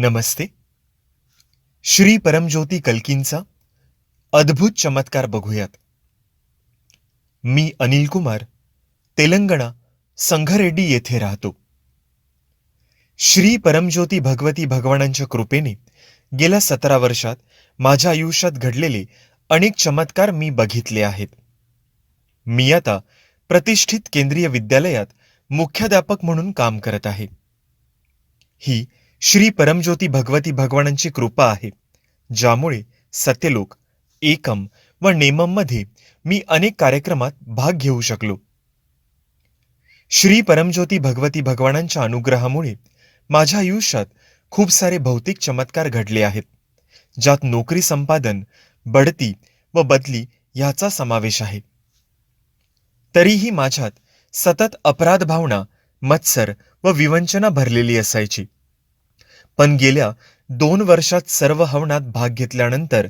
नमस्ते. श्री परमज्योती कल्कींचा अद्भुत चमत्कार बघूयात. मी अनिल कुमार, तेलंगणा, संगारेड्डी येथे राहतो. श्री परमज्योती भगवती भगवानांच्या कृपेने गेल्या 17 वर्षात माझ्या आयुष्यात घडलेले अनेक चमत्कार मी बघितले आहेत. मी आता प्रतिष्ठित केंद्रीय विद्यालयात मुख्याध्यापक म्हणून काम करत आहे. ही श्री परमज्योती भगवती भगवानांची कृपा आहे, ज्यामुळे सत्यलोक, एकम व नेमममध्ये मी अनेक कार्यक्रमात भाग घेऊ शकलो. श्री परमज्योती भगवती भगवानांच्या अनुग्रहामुळे माझ्या आयुष्यात खूप सारे भौतिक चमत्कार घडले आहेत, ज्यात नोकरी संपादन, बढती व बदली याचा समावेश आहे. तरीही माझ्यात सतत अपराध भावना, मत्सर व विवंचना भरलेली असायची. पण गेल्या 2 वर्षात सर्व हवनात भाग घेतल्यानंतर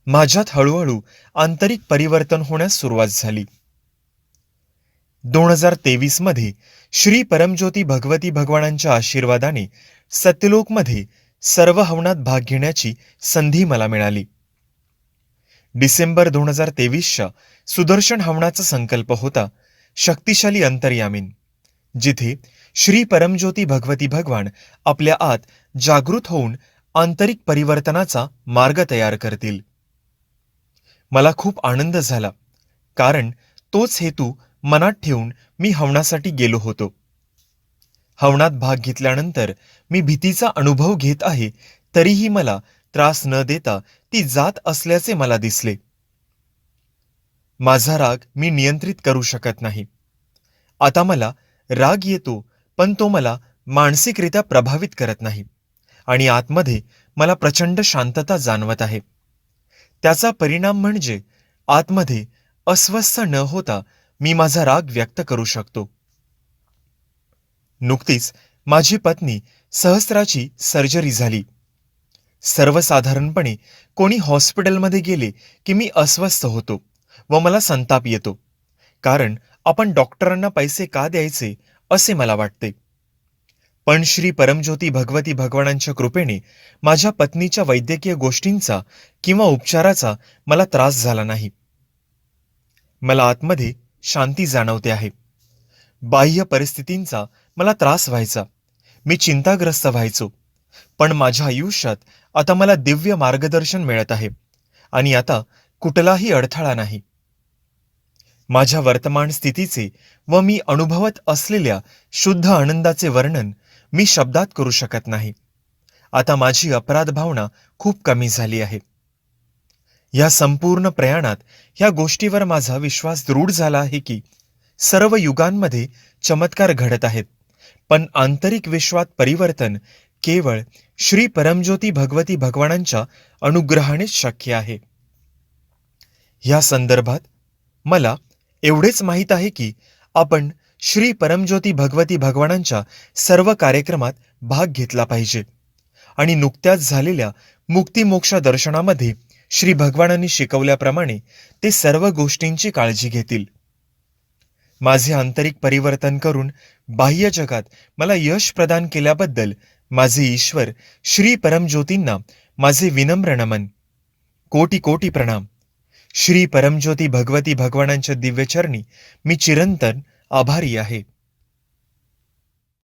माझ्यात हळूहळू आंतरिक परिवर्तन होण्यास सुरुवात झाली. 2023 मध्ये श्री परमज्योती भगवती भगवानांच्या आशीर्वादाने सत्यलोकमध्ये सर्व हवनात भाग घेण्याची संधी मला मिळाली. डिसेंबर 2023च्या सुदर्शन हवनाचा संकल्प होता शक्तिशाली अंतर्यामीन, जिथे श्री परमज्योती भगवती भगवान आपल्या आत जागृत होऊन आंतरिक परिवर्तनाचा मार्ग तयार करतील. मला खूप आनंद झाला, कारण तोच हेतू मनात ठेवून मी हवनासाठी गेलो होतो. हवनात भाग घेतल्यानंतर मी भीतीचा अनुभव घेत आहे, तरीही मला त्रास न देता ती जात असल्याचे मला दिसले. माझा राग मी नियंत्रित करू शकत नाही. आता मला राग येतो, पण तो मला मानसिकरित्या प्रभावित करत नाही आणि आतमध्ये मला प्रचंड शांतता जाणवत आहे. त्याचा परिणाम म्हणजे आतमध्ये अस्वस्थ न होता मी माझा राग व्यक्त करू शकतो. नुकतीच माझी पत्नी सहस्त्राची सर्जरी झाली. सर्वसाधारणपणे कोणी हॉस्पिटलमध्ये गेले की मी अस्वस्थ होतो व मला संताप येतो, कारण आपण डॉक्टरांना पैसे का द्यायचे असे मला वाटते. पण श्री परमज्योती भगवती भगवानांच्या कृपेने माझ्या पत्नीच्या वैद्यकीय गोष्टींचा किंवा उपचाराचा मला त्रास झाला नाही. मला आतमध्ये शांती जाणवते आहे. बाह्य परिस्थितींचा मला त्रास व्हायचा, मी चिंताग्रस्त व्हायचो, पण माझ्या आयुष्यात आता मला दिव्य मार्गदर्शन मिळत आहे आणि आता कुठलाही अडथळा नाही. माझ्या वर्तमान स्थितीचे व मी अनुभवत असलेल्या शुद्ध आनंदाचे वर्णन मी शब्दात करू शकत नाही. आता माझी अपराध भावना खूप कमी झाली आहे. या संपूर्ण प्रयाणात ह्या गोष्टीवर माझा विश्वास दृढ झाला आहे की सर्व युगांमध्ये चमत्कार घडत आहेत, पण आंतरिक विश्वात परिवर्तन केवळ श्री परमज्योती भगवती भगवानांच्या अनुग्रहानेच शक्य आहे. ह्या संदर्भात मला एवढेच माहीत आहे की आपण श्री परमज्योती भगवती भगवानांच्या सर्व कार्यक्रमात भाग घेतला पाहिजे आणि नुकत्याच झालेल्या मुक्तिमोक्षा दर्शनामध्ये श्री भगवानांनी शिकवल्याप्रमाणे ते सर्व गोष्टींची काळजी घेतील. माझे आंतरिक परिवर्तन करून बाह्य जगात मला यश प्रदान केल्याबद्दल माझे ईश्वर श्री परमज्योतींना माझे विनम्र नमन. कोटी कोटी प्रणाम. श्री परमज्योती भगवती भगवानांच्या दिव्यचरणी मी चिरंतन आभारी आहे.